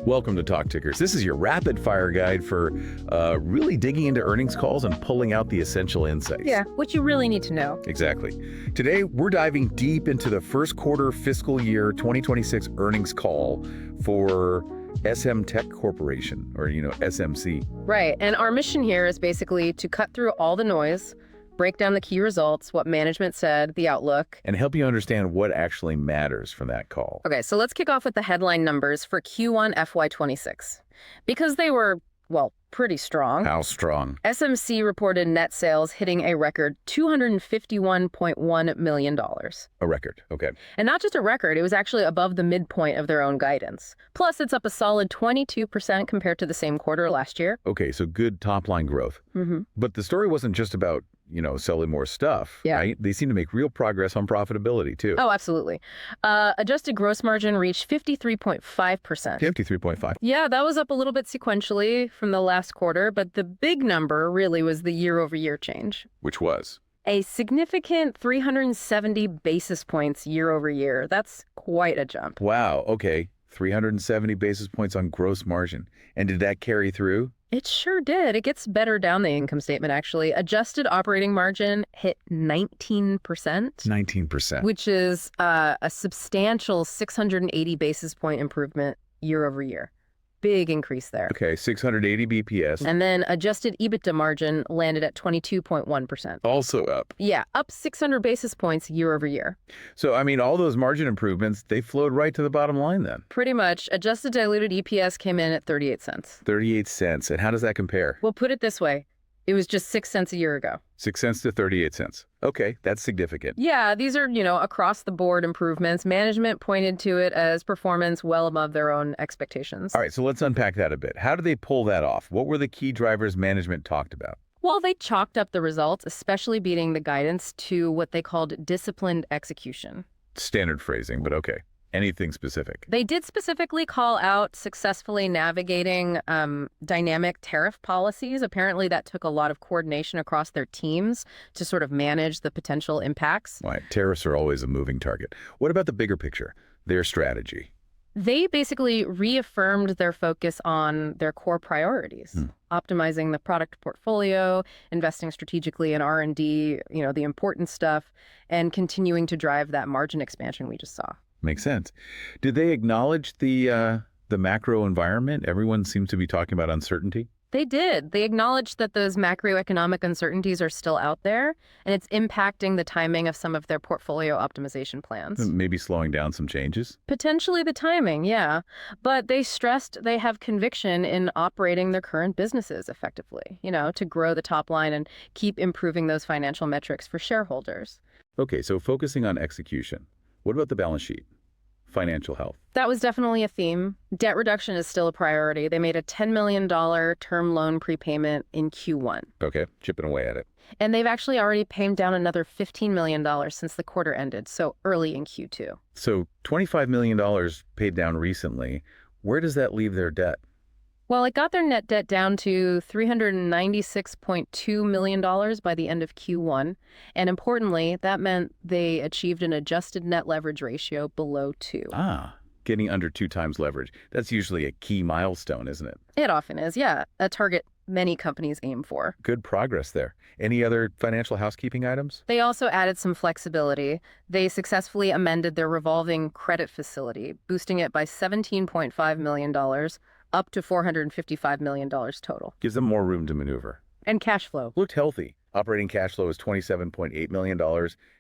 Welcome to TalkTickers. This is your rapid fire guide for really digging into earnings calls and pulling out the essential insights. Yeah, what you really need to know. Exactly. Today, we're diving deep into the first quarter fiscal year 2026 earnings call for Semtech Corporation, or, SMC. Right, and our mission here is basically to cut through all the noise, break down the key results, what management said, the outlook, and help you understand what actually matters from that call. Okay, so let's kick off with the headline numbers for Q1 FY26. Because they were, well, pretty strong. How strong? SMC reported net sales hitting a record $251.1 million. A record, okay. And not just a record, it was actually above the midpoint of their own guidance. Plus, it's up a solid 22% compared to the same quarter last year. Okay, so good top-line growth. But the story wasn't just about selling more stuff, right? They seem to make real progress on profitability, too. Oh, absolutely. Adjusted gross margin reached 53.5%. 53.5. Yeah, that was up a little bit sequentially from the last quarter, but the big number really was the year-over-year change. Which was? A significant 370 basis points year-over-year. That's quite a jump. Wow, okay. 370 basis points on gross margin. And did that carry through? It sure did. It gets better down the income statement, actually. Adjusted operating margin hit 19%. 19%. Which is a substantial 680 basis point improvement year over year. Big increase there. Okay, 680 BPS. And then adjusted EBITDA margin landed at 22.1%. Also up. Yeah, up 600 basis points year over year. So, all those margin improvements, they flowed right to the bottom line then. Pretty much. Adjusted diluted EPS came in at 38 cents. 38 cents. And how does that compare? Well, put it this way. It was just 6 cents a year ago. 6 cents to 38 cents. Okay, that's significant. Yeah, these are, across the board improvements. Management pointed to it as performance well above their own expectations. All right, so let's unpack that a bit. How did they pull that off? What were the key drivers management talked about? Well, they chalked up the results, especially beating the guidance, to what they called disciplined execution. Standard phrasing, but okay. Anything specific? They did specifically call out successfully navigating dynamic tariff policies. Apparently, that took a lot of coordination across their teams to sort of manage the potential impacts. Right. Tariffs are always a moving target. What about the bigger picture, their strategy? They basically reaffirmed their focus on their core priorities, optimizing the product portfolio, investing strategically in R&D, the important stuff, and continuing to drive that margin expansion we just saw. Makes sense. Did they acknowledge the macro environment? Everyone seems to be talking about uncertainty. They did. They acknowledged that those macroeconomic uncertainties are still out there, and it's impacting the timing of some of their portfolio optimization plans. Maybe slowing down some changes? Potentially the timing, yeah. But they stressed they have conviction in operating their current businesses effectively, to grow the top line and keep improving those financial metrics for shareholders. Okay, so focusing on execution. What about the balance sheet? Financial health? That was definitely a theme. Debt reduction is still a priority. They made a $10 million term loan prepayment in Q1. Okay, chipping away at it. And they've actually already paid down another $15 million since the quarter ended, so early in Q2. So $25 million paid down recently. Where does that leave their debt? Well, it got their net debt down to $396.2 million by the end of Q1. And importantly, that meant they achieved an adjusted net leverage ratio below 2. Getting under 2 times leverage. That's usually a key milestone, isn't it? It often is, yeah. A target many companies aim for. Good progress there. Any other financial housekeeping items? They also added some flexibility. They successfully amended their revolving credit facility, boosting it by $17.5 million, up to $455 million total. Gives them more room to maneuver. And cash flow. Looked healthy. Operating cash flow is $27.8 million,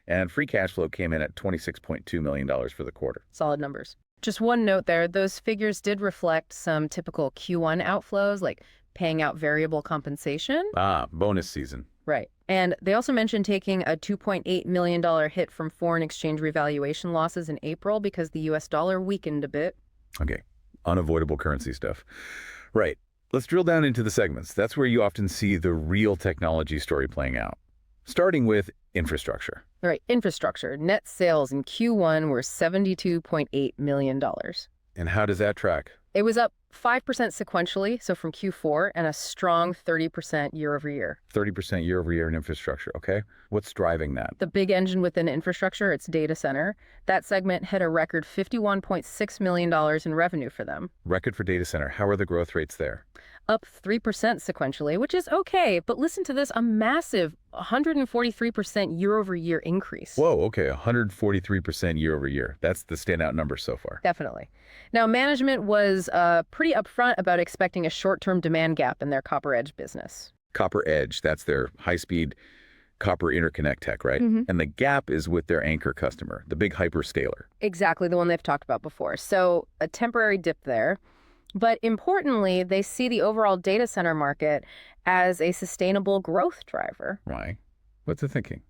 and free cash flow came in at $26.2 million for the quarter. Solid numbers. Just one note there, those figures did reflect some typical Q1 outflows, like paying out variable compensation. Bonus season. Right. And they also mentioned taking a $2.8 million hit from foreign exchange revaluation losses in April because the US dollar weakened a bit. Okay. Unavoidable currency stuff. Right. Let's drill down into the segments. That's where you often see the real technology story playing out. Starting with infrastructure. All right. Infrastructure. Net sales in Q1 were $72.8 million. And how does that track? It was up 5% sequentially, so from Q4, and a strong 30% year over year. 30% year over year in infrastructure. Okay. What's driving that? The big engine within infrastructure, it's data center. That segment hit a record $51.6 million in revenue for them. Record for data center. How are the growth rates there? Up 3% sequentially, which is okay, but listen to this, a massive 143% year-over-year increase. Whoa, okay, 143% year over year. That's the standout number so far. Definitely. Now, management was pretty upfront about expecting a short-term demand gap in their Copper Edge business. Copper Edge, that's their high-speed copper interconnect tech, right? And the gap is with their anchor customer, the big hyperscaler. Exactly, the one they've talked about before. So a temporary dip there. But importantly, they see the overall data center market as a sustainable growth driver. Why? What's the thinking?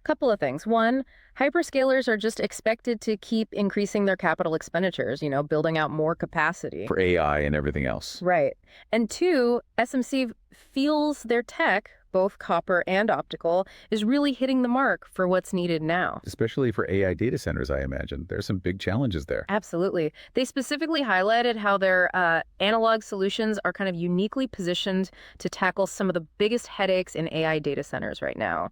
Couple of things. One, hyperscalers are just expected to keep increasing their capital expenditures, building out more capacity. For AI and everything else. Right. And two, SMC feels their tech, both copper and optical, is really hitting the mark for what's needed now. Especially for AI data centers, I imagine. There's some big challenges there. Absolutely. They specifically highlighted how their analog solutions are kind of uniquely positioned to tackle some of the biggest headaches in AI data centers right now.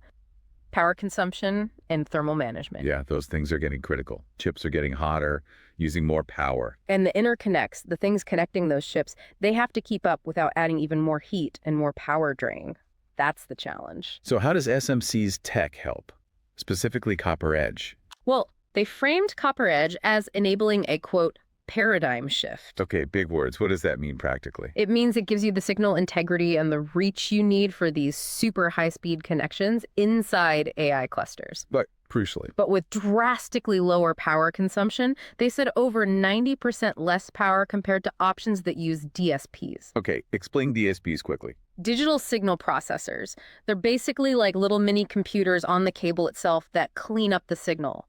Power consumption and thermal management. Yeah, those things are getting critical. Chips are getting hotter, using more power. And the interconnects, the things connecting those chips, they have to keep up without adding even more heat and more power drain. That's the challenge. So how does SMC's tech help, specifically Copper Edge? Well, they framed Copper Edge as enabling a, quote, paradigm shift. Okay, big words. What does that mean practically? It means it gives you the signal integrity and the reach you need for these super high-speed connections inside AI clusters. But crucially. But with drastically lower power consumption, they said over 90% less power compared to options that use DSPs. Okay, explain DSPs quickly. Digital signal processors. They're basically like little mini computers on the cable itself that clean up the signal.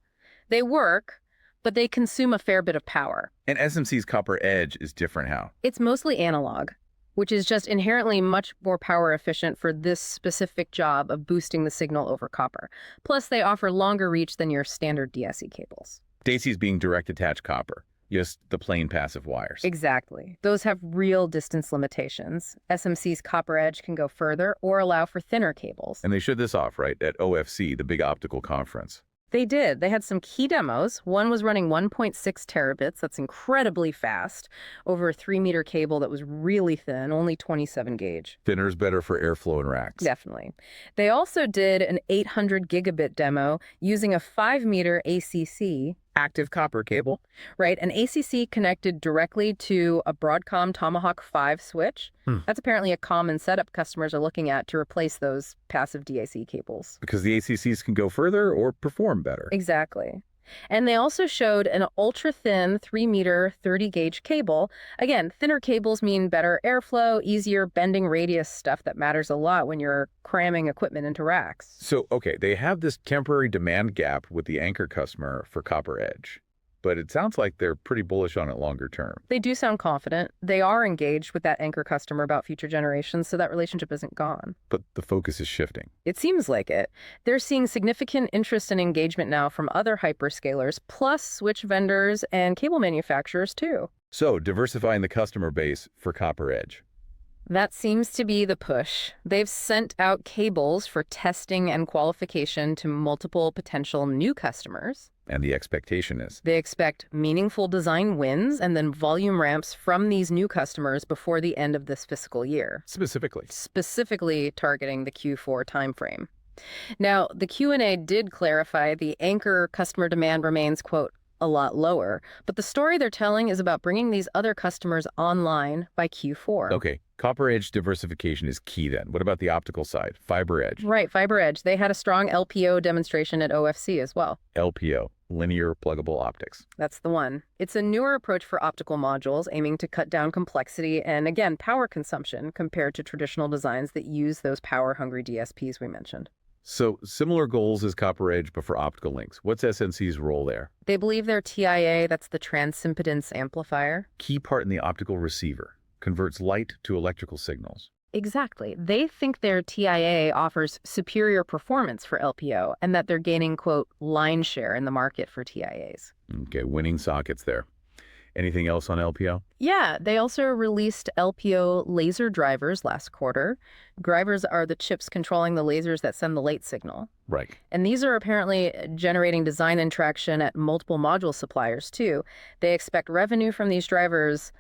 They work, but they consume a fair bit of power. And SMC's Copper Edge is different how? It's mostly analog, which is just inherently much more power efficient for this specific job of boosting the signal over copper. Plus, they offer longer reach than your standard DSE cables. DAC's being direct attached copper, just the plain passive wires. Exactly. Those have real distance limitations. SMC's Copper Edge can go further or allow for thinner cables. And they showed this off, right, at OFC, the big optical conference. They did. They had some key demos. One was running 1.6 terabits. That's incredibly fast over a 3-meter cable that was really thin, only 27 gauge. Thinner's better for airflow in racks. Definitely. They also did an 800 gigabit demo using a 5-meter ACC. Active copper cable. Right, an ACC connected directly to a Broadcom Tomahawk 5 switch. That's apparently a common setup customers are looking at to replace those passive DAC cables. Because the ACCs can go further or perform better. Exactly. And they also showed an ultra-thin 3-meter 30-gauge cable. Again, thinner cables mean better airflow, easier bending radius stuff that matters a lot when you're cramming equipment into racks. So, okay, they have this temporary demand gap with the anchor customer for Copper Edge. But it sounds like they're pretty bullish on it longer term. They do sound confident. They are engaged with that anchor customer about future generations, so that relationship isn't gone. But the focus is shifting. It seems like it. They're seeing significant interest and engagement now from other hyperscalers, plus switch vendors and cable manufacturers, too. So, diversifying the customer base for Copper Edge. That seems to be the push. They've sent out cables for testing and qualification to multiple potential new customers. And the expectation is? They expect meaningful design wins and then volume ramps from these new customers before the end of this fiscal year. Specifically targeting the Q4 timeframe. Now, the Q&A did clarify the anchor customer demand remains, quote, a lot lower. But the story they're telling is about bringing these other customers online by Q4. Okay, Copper Edge diversification is key then. What about the optical side? Fiber Edge? Right, Fiber Edge. They had a strong LPO demonstration at OFC as well. LPO, linear pluggable optics. That's the one. It's a newer approach for optical modules aiming to cut down complexity and, again, power consumption compared to traditional designs that use those power-hungry DSPs we mentioned. So similar goals as Copper Edge, but for optical links. What's SNC's role there? They believe their TIA, that's the transimpedance amplifier. Key part in the optical receiver. Converts light to electrical signals. Exactly. They think their TIA offers superior performance for LPO and that they're gaining, quote, line share in the market for TIAs. Okay, winning sockets there. Anything else on LPO? Yeah, they also released LPO laser drivers last quarter. Drivers are the chips controlling the lasers that send the light signal. Right. And these are apparently generating design and traction at multiple module suppliers, too. They expect revenue from these drivers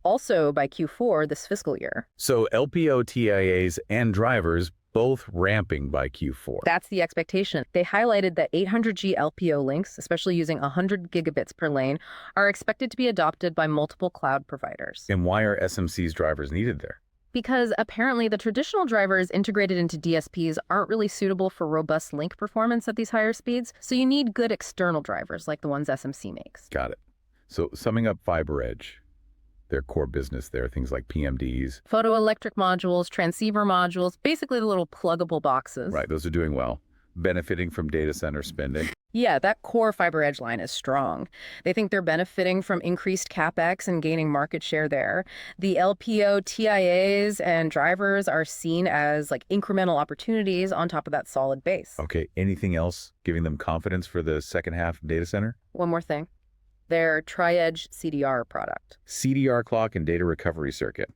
also by Q4 this fiscal year. So LPO TIAs and drivers both ramping by Q4. That's the expectation. They highlighted that 800G LPO links, especially using 100 gigabits per lane, are expected to be adopted by multiple cloud providers. And why are SMC's drivers needed there? Because apparently the traditional drivers integrated into DSPs aren't really suitable for robust link performance at these higher speeds, so you need good external drivers like the ones SMC makes. Got it. So summing up Fiber Edge, their core business there, things like PMDs. Photoelectric modules, transceiver modules, basically the little pluggable boxes. Right, those are doing well, benefiting from data center spending. Yeah, that core Fiber Edge line is strong. They think they're benefiting from increased CapEx and gaining market share there. The LPO TIAs and drivers are seen as like incremental opportunities on top of that solid base. Okay, anything else giving them confidence for the second half data center? One more thing. Their Tri-Edge CDR product. CDR clock and data recovery circuit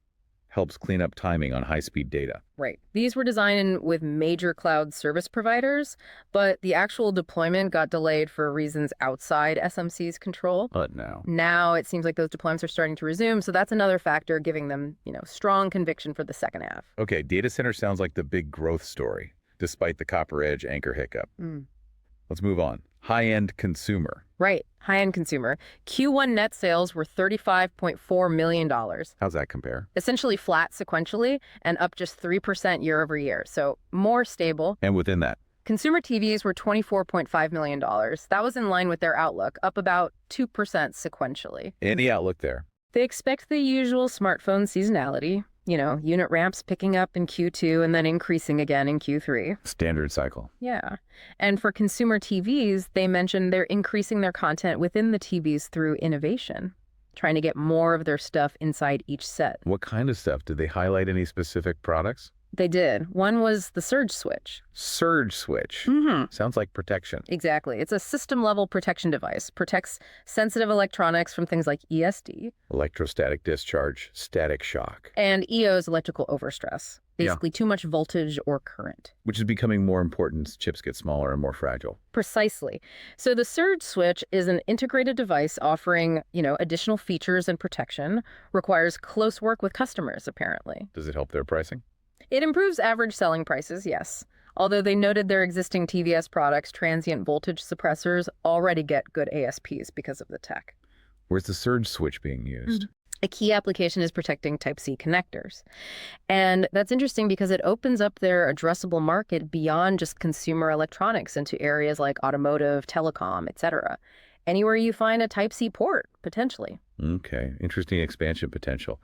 helps clean up timing on high-speed data. Right. These were designed with major cloud service providers, but the actual deployment got delayed for reasons outside SMC's control. But now. Now it seems like those deployments are starting to resume, so that's another factor giving them, strong conviction for the second half. Okay, data center sounds like the big growth story, despite the Copper Edge anchor hiccup. Let's move on. High-end consumer. Right. High-end consumer. Q1 net sales were $35.4 million. How's that compare? Essentially flat sequentially and up just 3% year over year. So more stable. And within that? Consumer TVs were $24.5 million. That was in line with their outlook, up about 2% sequentially. Any outlook there? They expect the usual smartphone seasonality. Unit ramps picking up in Q2 and then increasing again in Q3. Standard cycle. Yeah. And for consumer TVs, they mentioned they're increasing their content within the TVs through innovation, trying to get more of their stuff inside each set. What kind of stuff? Did they highlight any specific products? They did. One was the surge switch. Surge switch. Sounds like protection. Exactly. It's a system-level protection device. Protects sensitive electronics from things like ESD. Electrostatic discharge, static shock. And EO's electrical overstress. Basically too much voltage or current. Which is becoming more important as chips get smaller and more fragile. Precisely. So the surge switch is an integrated device offering, additional features and protection. Requires close work with customers, apparently. Does it help their pricing? It improves average selling prices, yes. Although they noted their existing TVS products, transient voltage suppressors, already get good ASPs because of the tech. Where's the surge switch being used? A key application is protecting Type-C connectors. And that's interesting because it opens up their addressable market beyond just consumer electronics into areas like automotive, telecom, etc. Anywhere you find a Type-C port, potentially. Okay, interesting expansion potential.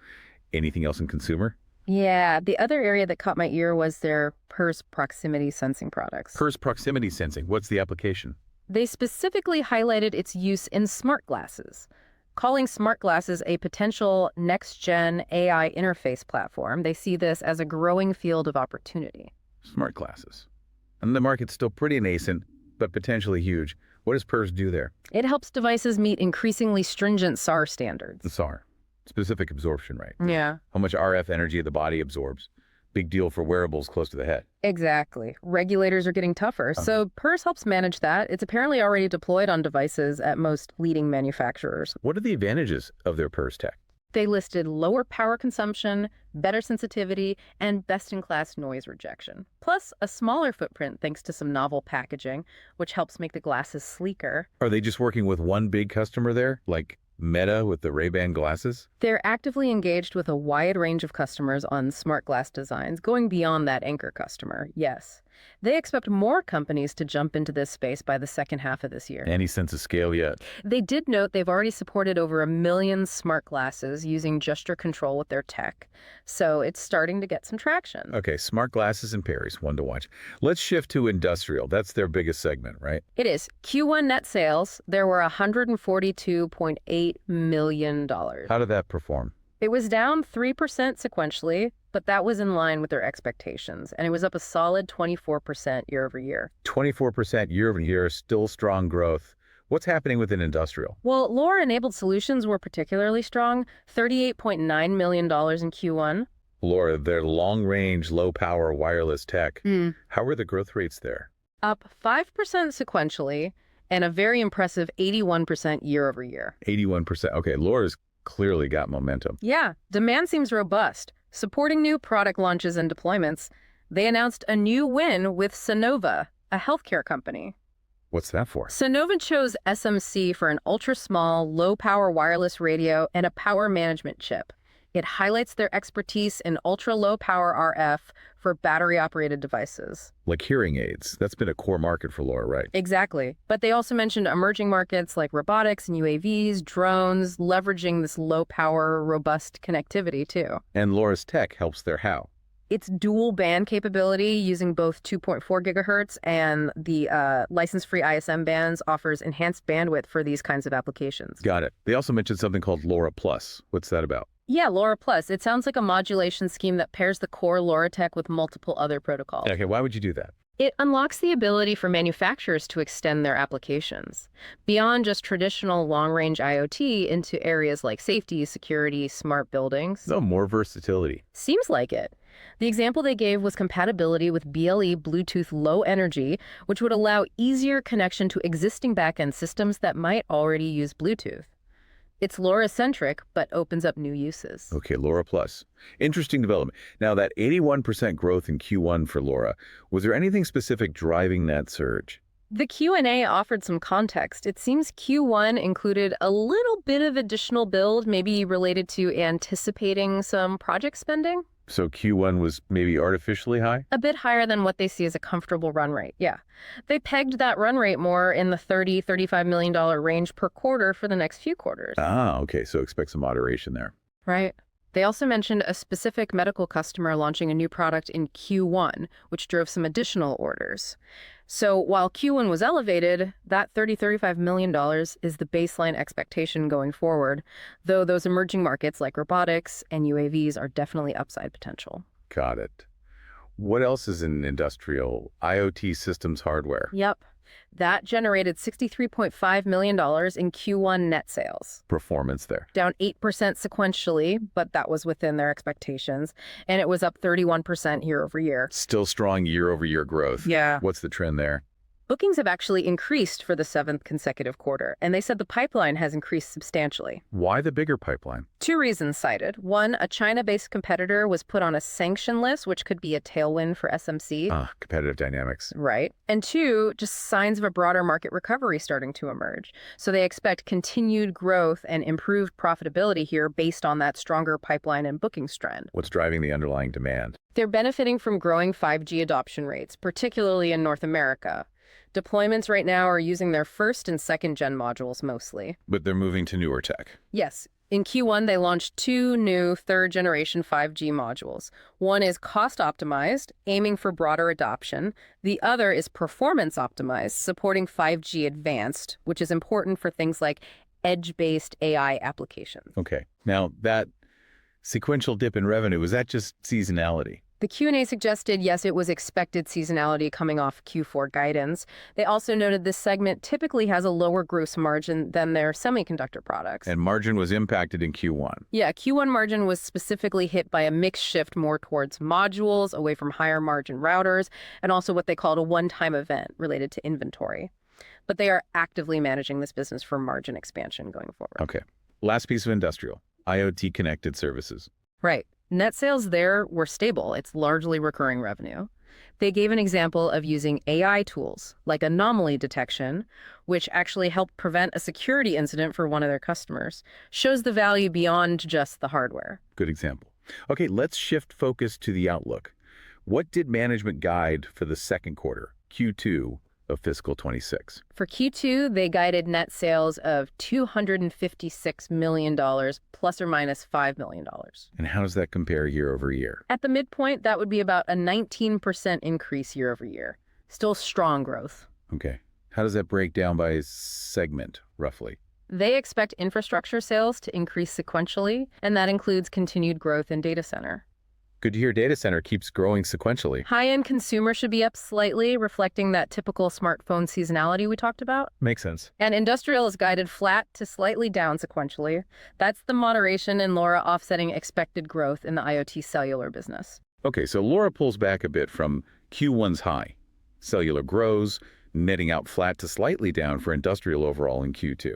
Anything else in consumer? Yeah, the other area that caught my ear was their Perse proximity sensing products. Perse proximity sensing, what's the application? They specifically highlighted its use in smart glasses, calling smart glasses a potential next-gen AI interface platform. They see this as a growing field of opportunity. Smart glasses. And the market's still pretty nascent, but potentially huge. What does Perse do there? It helps devices meet increasingly stringent SAR standards. The SAR. Specific absorption rate. Yeah. How much RF energy the body absorbs. Big deal for wearables close to the head. Exactly. Regulators are getting tougher, so Perse helps manage that. It's apparently already deployed on devices at most leading manufacturers. What are the advantages of their Perse tech? They listed lower power consumption, better sensitivity, and best-in-class noise rejection. Plus, a smaller footprint thanks to some novel packaging, which helps make the glasses sleeker. Are they just working with one big customer there, like Meta with the Ray-Ban glasses? They're actively engaged with a wide range of customers on smart glass designs, going beyond that anchor customer, yes. They expect more companies to jump into this space by the second half of this year. Any sense of scale yet? They did note they've already supported over 1 million smart glasses using gesture control with their tech. So it's starting to get some traction. Okay, smart glasses and Perse, one to watch. Let's shift to industrial. That's their biggest segment, right? It is. Q1 net sales, there were $142.8 million. How did that perform? It was down 3% sequentially, but that was in line with their expectations, and it was up a solid 24% year over year. 24% year over year, still strong growth. What's happening within industrial? Well, LoRa-enabled solutions were particularly strong, $38.9 million in Q1. Laura, their long-range, low-power wireless tech. How are the growth rates there? Up 5% sequentially and a very impressive 81% year over year. 81%. Okay, Laura's clearly got momentum. Yeah, demand seems robust, supporting new product launches and deployments. They announced a new win with Sonova, a healthcare company. What's that for? Sonova chose SMC for an ultra-small, low-power wireless radio and a power management chip. It highlights their expertise in ultra-low-power RF for battery-operated devices. Like hearing aids. That's been a core market for Laura, right? Exactly. But they also mentioned emerging markets like robotics and UAVs, drones, leveraging this low-power, robust connectivity, too. And Laura's tech helps there how? Its dual band capability using both 2.4 gigahertz and the license-free ISM bands offers enhanced bandwidth for these kinds of applications. Got it. They also mentioned something called Laura Plus. What's that about? Yeah, LoRa Plus. It sounds like a modulation scheme that pairs the core LoRa tech with multiple other protocols. Okay, why would you do that? It unlocks the ability for manufacturers to extend their applications beyond just traditional long-range IoT into areas like safety, security, smart buildings. No, more versatility. Seems like it. The example they gave was compatibility with BLE Bluetooth Low Energy, which would allow easier connection to existing backend systems that might already use Bluetooth. It's LoRa-centric, but opens up new uses. Okay, Laura Plus. Interesting development. Now, that 81% growth in Q1 for Laura, was there anything specific driving that surge? The Q&A offered some context. It seems Q1 included a little bit of additional build, maybe related to anticipating some project spending. So Q1 was maybe artificially high? A bit higher than what they see as a comfortable run rate, yeah. They pegged that run rate more in the $30–35 million range per quarter for the next few quarters. Ah, okay, so expect some moderation there. Right. They also mentioned a specific medical customer launching a new product in Q1, which drove some additional orders. So while Q1 was elevated, that $30–35 million is the baseline expectation going forward, though those emerging markets like robotics and UAVs are definitely upside potential. Got it. What else is in industrial? IoT systems hardware. Yep. That generated $63.5 million in Q1 net sales. Performance there. Down 8% sequentially, but that was within their expectations. And it was up 31% year over year. Still strong year-over-year growth. Yeah. What's the trend there? Bookings have actually increased for the 7th consecutive quarter, and they said the pipeline has increased substantially. Why the bigger pipeline? 2 reasons cited. 1, a China-based competitor was put on a sanction list, which could be a tailwind for SMC. Competitive dynamics. Right. And 2, just signs of a broader market recovery starting to emerge. So they expect continued growth and improved profitability here based on that stronger pipeline and bookings trend. What's driving the underlying demand? They're benefiting from growing 5G adoption rates, particularly in North America. Deployments right now are using their 1st and 2nd gen modules mostly. But they're moving to newer tech. Yes. In Q1, they launched 2 new 3rd generation 5G modules. One is cost optimized, aiming for broader adoption. The other is performance optimized, supporting 5G advanced, which is important for things like edge-based AI applications. Okay. Now, that sequential dip in revenue, was that just seasonality? The Q&A suggested, yes, it was expected seasonality coming off Q4 guidance. They also noted this segment typically has a lower gross margin than their semiconductor products. And margin was impacted in Q1. Yeah, Q1 margin was specifically hit by a mix shift more towards modules, away from higher margin routers, and also what they called a one-time event related to inventory. But they are actively managing this business for margin expansion going forward. Okay. Last piece of industrial, IoT connected services. Right. Net sales there were stable. It's largely recurring revenue. They gave an example of using AI tools, like anomaly detection, which actually helped prevent a security incident for one of their customers. Shows the value beyond just the hardware. Good example. Okay, let's shift focus to the outlook. What did management guide for the second quarter, Q2 of fiscal 26? For Q2, they guided net sales of $256 million, plus or minus $5 million. And how does that compare year over year? At the midpoint, that would be about a 19% increase year over year. Still strong growth. Okay. How does that break down by segment, roughly? They expect infrastructure sales to increase sequentially, and that includes continued growth in data center. Good to hear data center keeps growing sequentially. High-end consumer should be up slightly, reflecting that typical smartphone seasonality we talked about. Makes sense. And industrial is guided flat to slightly down sequentially. That's the moderation in LoRa offsetting expected growth in the IoT cellular business. Okay, so LoRa pulls back a bit from Q1's high. Cellular grows, netting out flat to slightly down for industrial overall in Q2.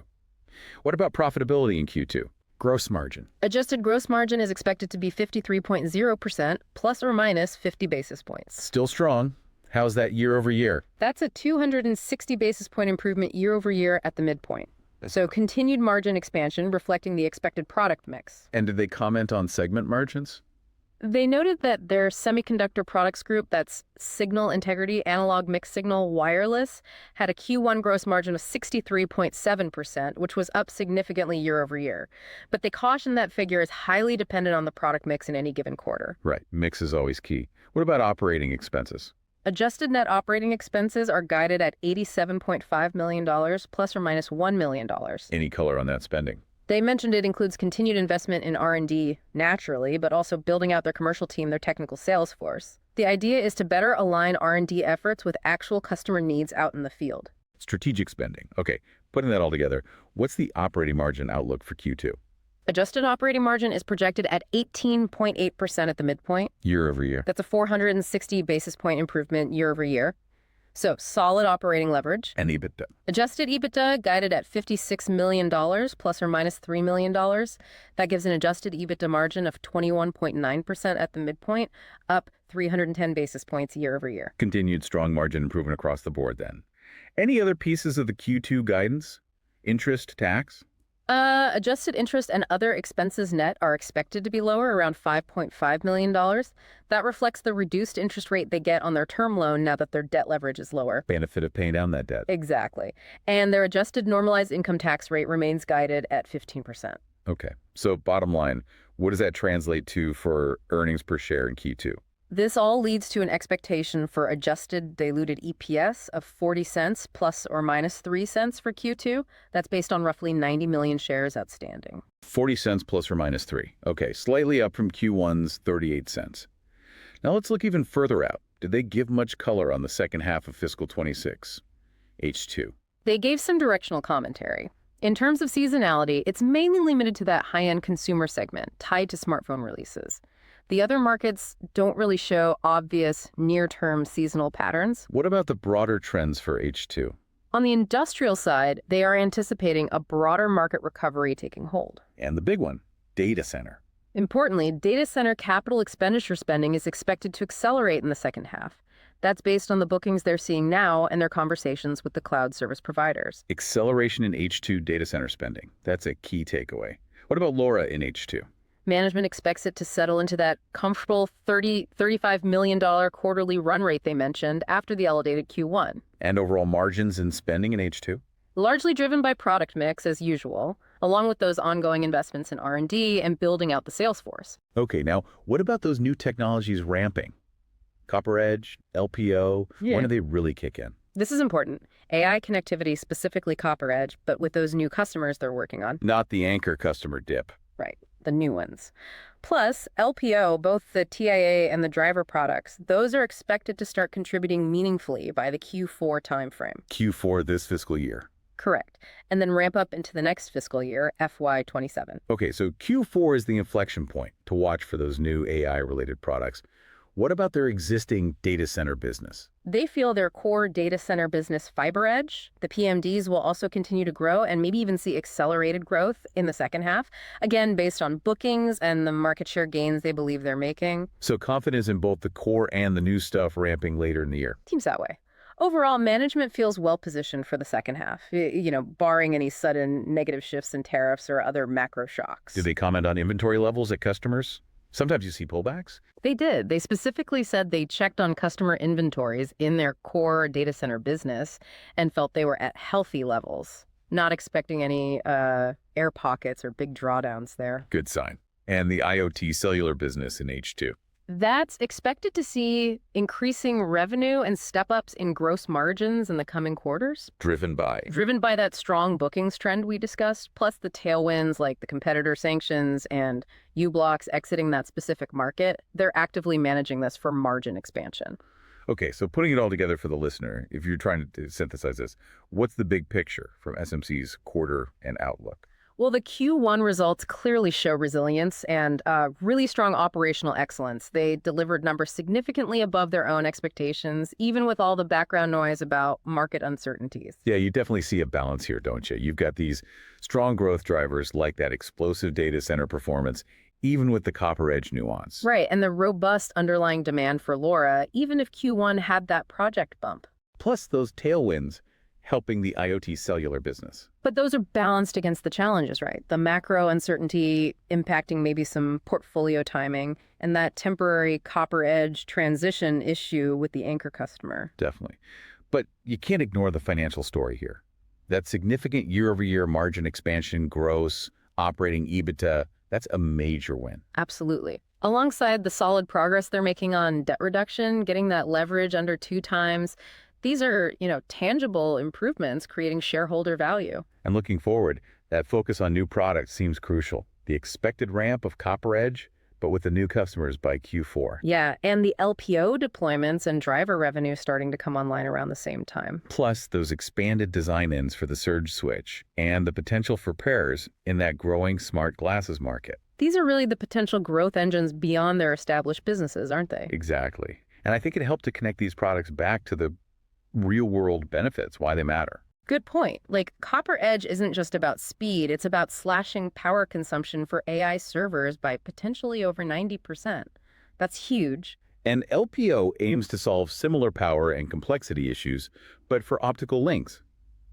What about profitability in Q2? Gross margin. Adjusted gross margin is expected to be 53.0%, plus or minus 50 basis points. Still strong. How's that year over year? That's a 260 basis point improvement year over year at the midpoint. So continued margin expansion reflecting the expected product mix. And did they comment on segment margins? They noted that their semiconductor products group, that's signal integrity, analog mixed signal, wireless, had a Q1 gross margin of 63.7%, which was up significantly year over year. But they cautioned that figure is highly dependent on the product mix in any given quarter. Right. Mix is always key. What about operating expenses? Adjusted net operating expenses are guided at $87.5 million, plus or minus $1 million. Any color on that spending? They mentioned it includes continued investment in R&D, naturally, but also building out their commercial team, their technical sales force. The idea is to better align R&D efforts with actual customer needs out in the field. Strategic spending. Okay, putting that all together, what's the operating margin outlook for Q2? Adjusted operating margin is projected at 18.8% at the midpoint. Year over year. That's a 460 basis point improvement year over year. So solid operating leverage. And EBITDA. Adjusted EBITDA guided at $56 million, plus or minus $3 million. That gives an adjusted EBITDA margin of 21.9% at the midpoint, up 310 basis points year over year. Continued strong margin improvement across the board then. Any other pieces of the Q2 guidance? Interest, tax? Adjusted interest and other expenses net are expected to be lower, around $5.5 million. That reflects the reduced interest rate they get on their term loan now that their debt leverage is lower. Benefit of paying down that debt. Exactly. And their adjusted normalized income tax rate remains guided at 15%. Okay. So bottom line, what does that translate to for earnings per share in Q2? This all leads to an expectation for adjusted diluted EPS of 40 cents plus or minus 3 cents for Q2. That's based on roughly 90 million shares outstanding. 40 cents plus or minus 3. Okay, slightly up from Q1's 38 cents. Now let's look even further out. Did they give much color on the second half of fiscal 26? H2. They gave some directional commentary. In terms of seasonality, it's mainly limited to that high-end consumer segment tied to smartphone releases. The other markets don't really show obvious near-term seasonal patterns. What about the broader trends for H2? On the industrial side, they are anticipating a broader market recovery taking hold. And the big one, data center. Importantly, data center capital expenditure spending is expected to accelerate in the second half. That's based on the bookings they're seeing now and their conversations with the cloud service providers. Acceleration in H2 data center spending. That's a key takeaway. What about LoRa in H2? Management expects it to settle into that comfortable $35 million quarterly run rate they mentioned after the elevated Q1. And overall margins and spending in H2? Largely driven by product mix, as usual, along with those ongoing investments in R&D and building out the sales force. Okay, now what about those new technologies ramping? Copper Edge, LPO, when do they really kick in? This is important. AI connectivity, specifically Copper Edge, but with those new customers they're working on. Not the anchor customer dip. Right, the new ones. Plus, LPO, both the TIA and the driver products, those are expected to start contributing meaningfully by the Q4 timeframe. Q4 this fiscal year. Correct. And then ramp up into the next fiscal year, FY27. Okay, so Q4 is the inflection point to watch for those new AI-related products. What about their existing data center business? They feel their core data center business, Fiber Edge, the PMDs will also continue to grow and maybe even see accelerated growth in the second half, again, based on bookings and the market share gains they believe they're making. So confidence in both the core and the new stuff ramping later in the year. Seems that way. Overall, management feels well-positioned for the second half, barring any sudden negative shifts in tariffs or other macro shocks. Did they comment on inventory levels at customers? Sometimes you see pullbacks. They did. They specifically said they checked on customer inventories in their core data center business and felt they were at healthy levels, not expecting any air pockets or big drawdowns there. Good sign. And the IoT cellular business in H2. That's expected to see increasing revenue and step-ups in gross margins in the coming quarters. Driven by. Driven by that strong bookings trend we discussed, plus the tailwinds like the competitor sanctions and U-blocks exiting that specific market, they're actively managing this for margin expansion. Okay, so putting it all together for the listener, if you're trying to synthesize this, what's the big picture from SMC's quarter and outlook? Well, the Q1 results clearly show resilience and really strong operational excellence. They delivered numbers significantly above their own expectations, even with all the background noise about market uncertainties. Yeah, you definitely see a balance here, don't you? You've got these strong growth drivers like that explosive data center performance, even with the Copper Edge nuance. Right, and the robust underlying demand for LoRa, even if Q1 had that project bump. Plus those tailwinds helping the IoT cellular business. But those are balanced against the challenges, right? The macro uncertainty impacting maybe some portfolio timing and that temporary Copper Edge transition issue with the anchor customer. Definitely. But you can't ignore the financial story here. That significant year-over-year margin expansion, gross, operating EBITDA, that's a major win. Absolutely. Alongside the solid progress they're making on debt reduction, getting that leverage under 2x, these are, tangible improvements creating shareholder value. And looking forward, that focus on new products seems crucial. The expected ramp of Copper Edge, but with the new customers by Q4. Yeah, and the LPO deployments and driver revenue starting to come online around the same time. Plus those expanded design-ins for the Surge switch and the potential for Perse in that growing smart glasses market. These are really the potential growth engines beyond their established businesses, aren't they? Exactly. And I think it helped to connect these products back to the real-world benefits, why they matter. Good point. Like, Copper Edge isn't just about speed, it's about slashing power consumption for AI servers by potentially over 90%. That's huge. And LPO aims to solve similar power and complexity issues, but for optical links.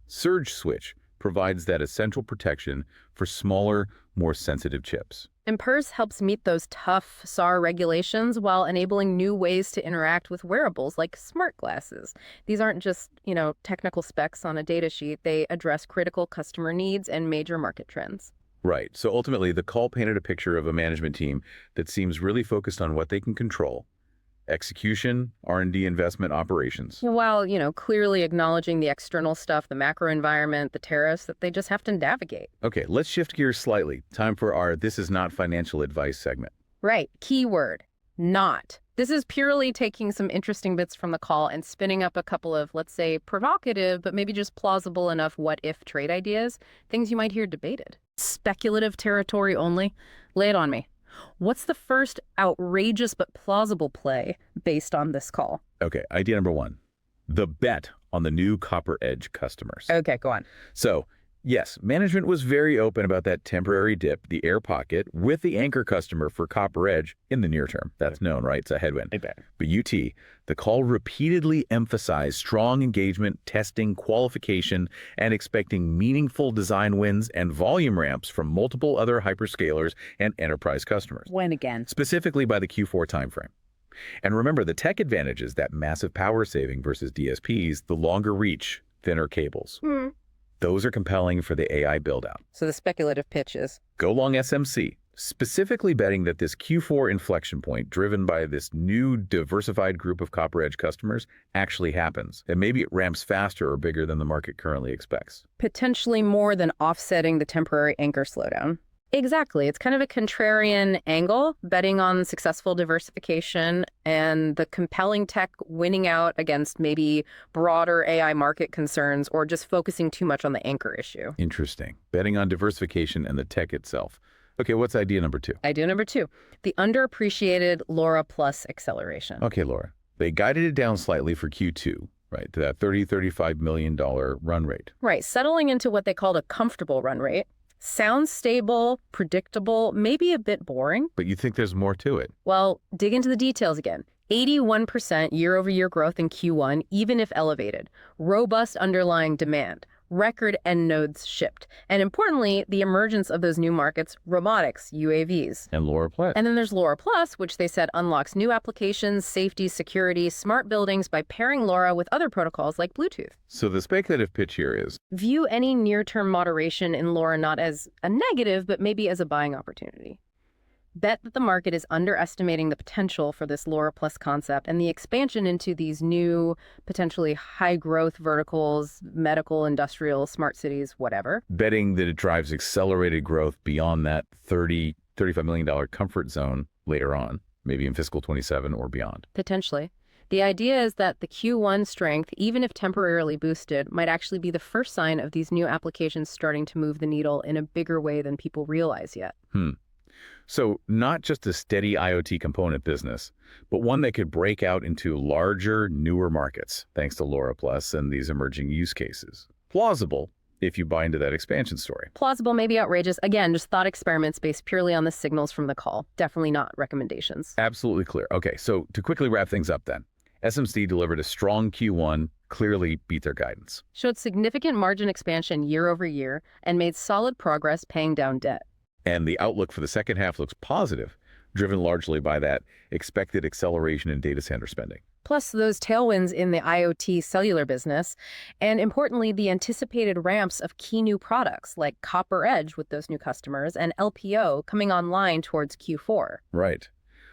Surge switch provides that essential protection for smaller, more sensitive chips. And Perse helps meet those tough SAR regulations while enabling new ways to interact with wearables like smart glasses. These aren't just, technical specs on a data sheet. They address critical customer needs and major market trends. Right. So ultimately, the call painted a picture of a management team that seems really focused on what they can control: execution, R&D investment, operations. While, clearly acknowledging the external stuff, the macro environment, the tariffs that they just have to navigate. Okay, let's shift gears slightly. Time for our This Is Not Financial Advice segment. Right. Keyword, not. This is purely taking some interesting bits from the call and spinning up a couple of, let's say, provocative, but maybe just plausible enough what-if trade ideas, things you might hear debated. Speculative territory only. Lay it on me. What's the first outrageous but plausible play based on this call? Okay, idea number one, the bet on the new Copper Edge customers. Okay, go on. So, yes, management was very open about that temporary dip, the air pocket, with the anchor customer for Copper Edge in the near term. That's known, right? It's a headwind. But UT, the call repeatedly emphasized strong engagement, testing, qualification, and expecting meaningful design wins and volume ramps from multiple other hyperscalers and enterprise customers. When again? Specifically by the Q4 timeframe. And remember, the tech advantages, that massive power saving versus DSPs, the longer reach, thinner cables. Those are compelling for the AI build-out. So the speculative pitch is? Go long SMC, specifically betting that this Q4 inflection point, driven by this new diversified group of Copper Edge customers, actually happens. And maybe it ramps faster or bigger than the market currently expects. Potentially more than offsetting the temporary anchor slowdown. Exactly. It's kind of a contrarian angle, betting on successful diversification and the compelling tech winning out against maybe broader AI market concerns or just focusing too much on the anchor issue. Interesting. Betting on diversification and the tech itself. Okay, what's idea number two? Idea number two, the underappreciated LoRa Plus acceleration. Okay, Laura. They guided it down slightly for Q2. Right, to that $35 million run rate. Right, settling into what they called a comfortable run rate. Sounds stable, predictable, maybe a bit boring. But you think there's more to it? Well, dig into the details again. 81% year-over-year growth in Q1, even if elevated. Robust underlying demand. Record end nodes shipped. And importantly, the emergence of those new markets, robotics, UAVs. And LoRa Plus. And then there's LoRa Plus, which they said unlocks new applications, safety, security, smart buildings by pairing LoRa with other protocols like Bluetooth. So the speculative pitch here is? View any near-term moderation in LoRa not as a negative, but maybe as a buying opportunity. bet that the market is underestimating the potential for this LoRa Plus concept and the expansion into these new, potentially high-growth verticals, medical, industrial, smart cities, whatever. Betting that it drives accelerated growth beyond that $35 million comfort zone later on, maybe in fiscal 27 or beyond. Potentially. The idea is that the Q1 strength, even if temporarily boosted, might actually be the first sign of these new applications starting to move the needle in a bigger way than people realize yet. So not just a steady IoT component business, but one that could break out into larger, newer markets, thanks to LoRa Plus and these emerging use cases. Plausible if you buy into that expansion story. Plausible, maybe outrageous. Again, just thought experiments based purely on the signals from the call. Definitely not recommendations. Absolutely clear. Okay, so to quickly wrap things up then, SMC delivered a strong Q1, clearly beat their guidance. Showed significant margin expansion year over year and made solid progress paying down debt. And the outlook for the second half looks positive, driven largely by that expected acceleration in data center spending. Plus those tailwinds in the IoT cellular business, and importantly, the anticipated ramps of key new products like Copper Edge with those new customers and LPO coming online towards Q4. Right.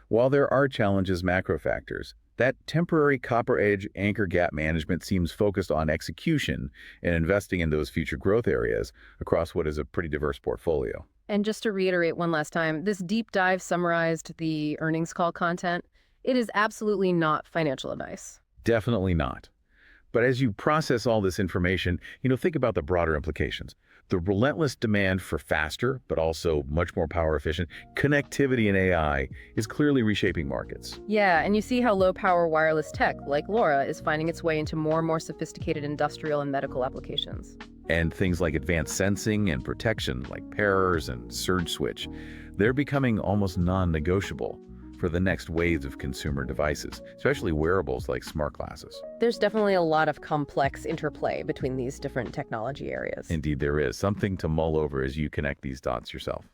While there are challenges macro factors, that temporary Copper Edge anchor gap management seems focused on execution and investing in those future growth areas across what is a pretty diverse portfolio. And just to reiterate one last time, this deep dive summarized the earnings call content. It is absolutely not financial advice. Definitely not. But as you process all this information, think about the broader implications. The relentless demand for faster, but also much more power efficient connectivity and AI is clearly reshaping markets. Yeah, and you see how low-power wireless tech, like LoRa, is finding its way into more and more sophisticated industrial and medical applications. And things like advanced sensing and protection, like Perse and surge switch, they're becoming almost non-negotiable for the next waves of consumer devices, especially wearables like smart glasses. There's definitely a lot of complex interplay between these different technology areas. Indeed, there is something to mull over as you connect these dots yourself.